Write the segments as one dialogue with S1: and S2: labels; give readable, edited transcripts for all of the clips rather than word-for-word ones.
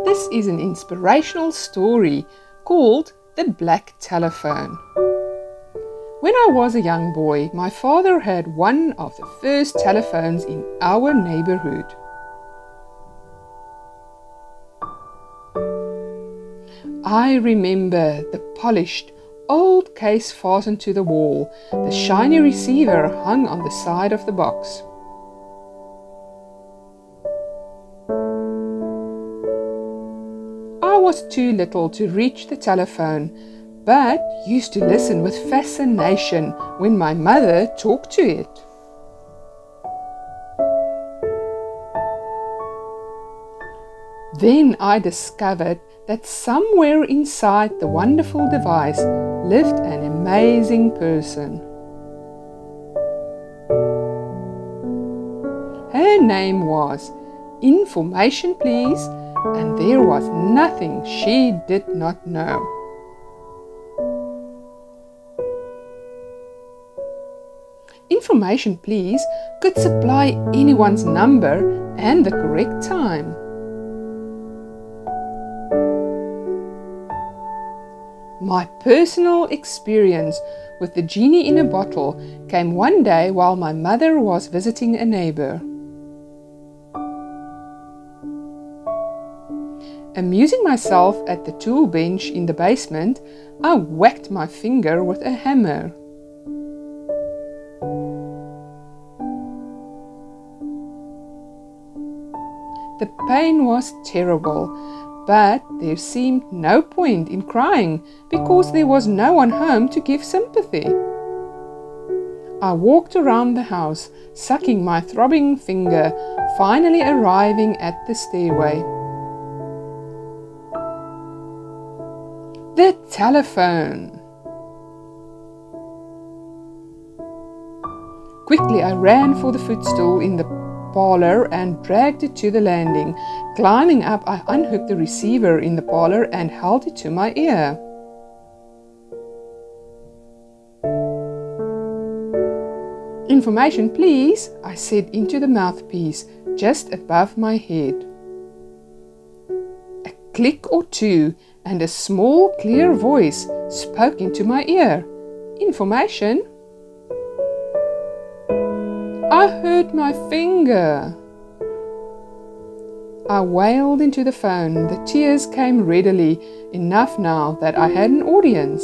S1: This is an inspirational story called The Black Telephone. When I was a young boy, my father had one of the first telephones in our neighborhood. I remember the polished, old case fastened to the wall. The shiny receiver hung on the side of the box. I was too little to reach the telephone, but used to listen with fascination when my mother talked to it. Then I discovered that somewhere inside the wonderful device lived an amazing person. Her name was Information Please, and there was nothing she did not know. Information Please could supply anyone's number and the correct time. My personal experience with the genie in a bottle came one day while my mother was visiting a neighbor. Amusing myself at the tool bench in the basement, I whacked my finger with a hammer. The pain was terrible, but there seemed no point in crying because there was no one home to give sympathy. I walked around the house, sucking my throbbing finger, finally arriving at the stairway. The telephone! Quickly I ran for the footstool in the parlor and dragged it to the landing. Climbing up, I unhooked the receiver in the parlor and held it to my ear. Information please, I said into the mouthpiece just above my head. A click or two, and a small, clear voice spoke into my ear. Information? I hurt my finger. I wailed into the phone. The tears came readily enough now that I had an audience.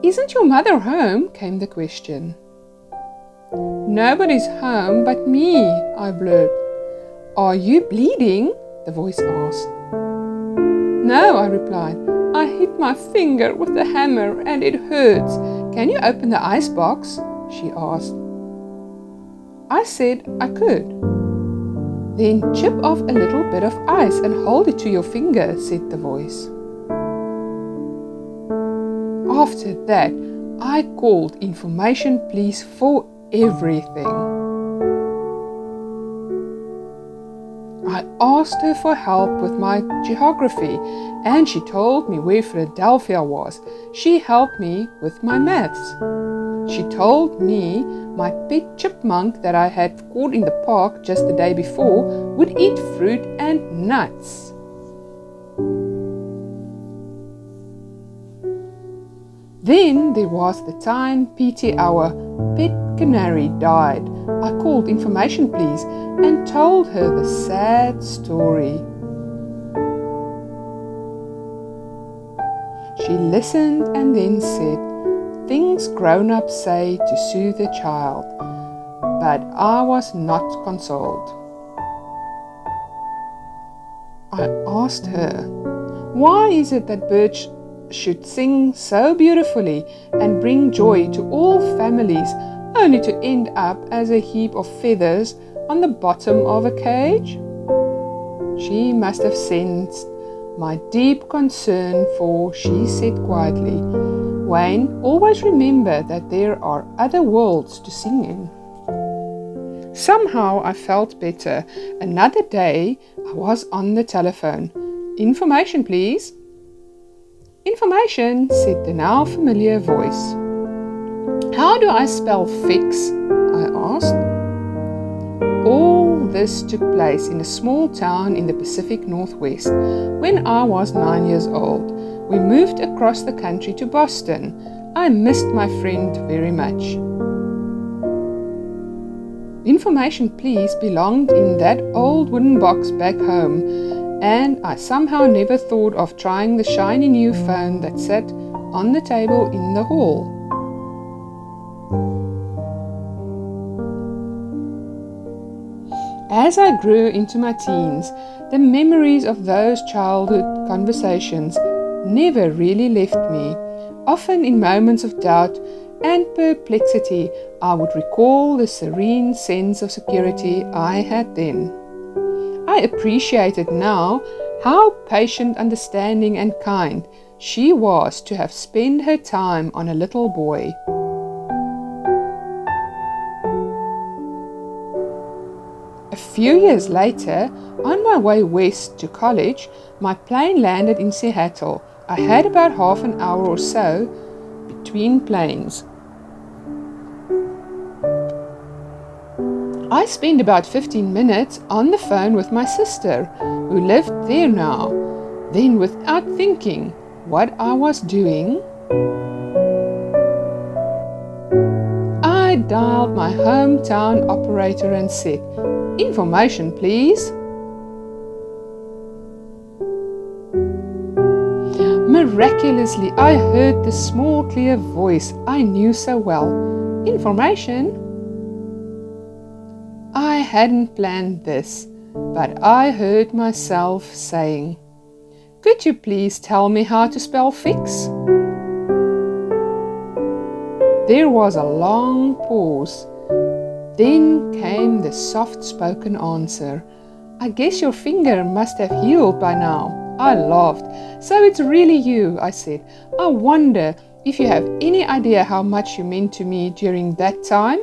S1: Isn't your mother home? Came the question. Nobody's home but me, I blurted. Are you bleeding? The voice asked. No, I replied. I hit my finger with the hammer and it hurts. Can you open the icebox? She asked. I said I could. Then chip off a little bit of ice and hold it to your finger, said the voice. After that, I called Information Please for everything. I asked her for help with my geography, and she told me where Philadelphia was. She helped me with my maths. She told me my pet chipmunk that I had caught in the park just the day before would eat fruit and nuts. Then there was the time P.T. our pet canary died. I called Information Please and told her the sad story. She listened and then said, things grown-ups say to soothe a child, but I was not consoled. I asked her, why is it that birds should sing so beautifully and bring joy to all families, only to end up as a heap of feathers on the bottom of a cage? She must have sensed my deep concern, for she said quietly, Wayne, always remember that there are other worlds to sing in. Somehow I felt better. Another day I was on the telephone. Information, please. Information, said the now familiar voice. How do I spell fix? I asked. All this took place in a small town in the Pacific Northwest when I was 9 years old. We moved across the country to Boston. I missed my friend very much. Information Please belonged in that old wooden box back home, and I somehow never thought of trying the shiny new phone that sat on the table in the hall. As I grew into my teens, the memories of those childhood conversations never really left me. Often in moments of doubt and perplexity, I would recall the serene sense of security I had then. I appreciated now how patient, understanding, and kind she was to have spent her time on a little boy. A few years later, on my way west to college, my plane landed in Seattle. I had about half an hour or so between planes. I spent about 15 minutes on the phone with my sister, who lived there now. Then, without thinking what I was doing, I dialed my hometown operator and said, "Information, please." Miraculously, I heard the small, clear voice I knew so well. "Information?" I hadn't planned this, but I heard myself saying, "Could you please tell me how to spell fix?" There was a long pause. Then came the soft-spoken answer. "I guess your finger must have healed by now." I laughed. "So it's really you," I said. "I wonder if you have any idea how much you meant to me during that time?"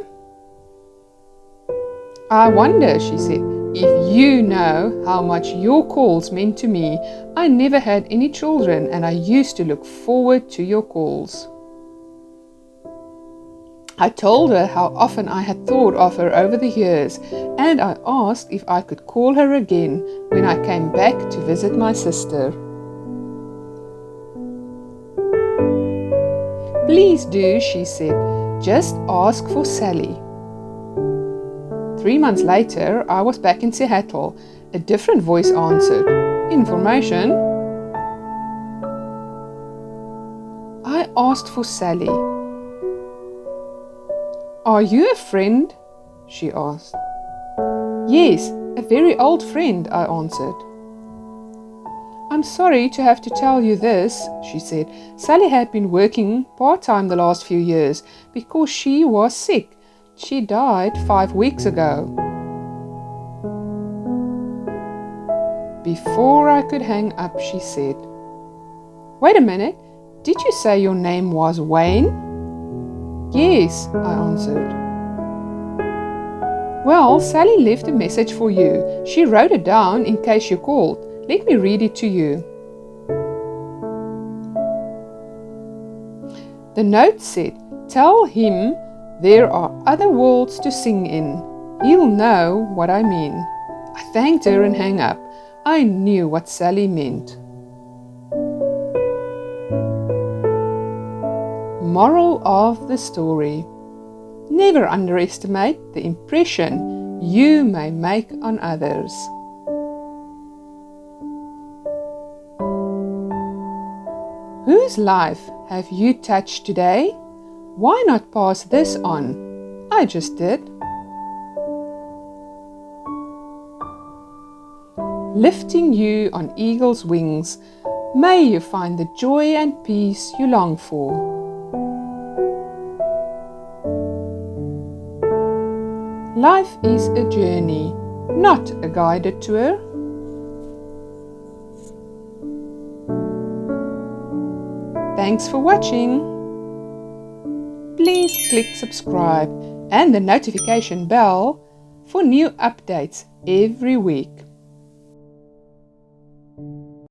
S1: "I wonder," she said, "if you know how much your calls meant to me. I never had any children, and I used to look forward to your calls." I told her how often I had thought of her over the years, and I asked if I could call her again when I came back to visit my sister. "Please do," she said. "Just ask for Sally." 3 months later, I was back in Seattle. A different voice answered, "Information?" I asked for Sally. "Are you a friend?" she asked. "Yes, a very old friend," I answered. "I'm sorry to have to tell you this," she said. "Sally had been working part-time the last few years because she was sick. She died 5 weeks ago." Before I could hang up, she said, "Wait a minute, did you say your name was Wayne?" "Yes," I answered. "Well, Sally left a message for you. She wrote it down in case you called. Let me read it to you." The note said, "Tell him there are other worlds to sing in. He'll know what I mean." I thanked her and hung up. I knew what Sally meant. Moral of the story: never underestimate the impression you may make on others. Whose life have you touched today? Why not pass this on? I just did. Lifting you on eagle's wings, may you find the joy and peace you long for. Life is a journey, not a guided tour. Thanks for watching. Please click subscribe and the notification bell for new updates every week.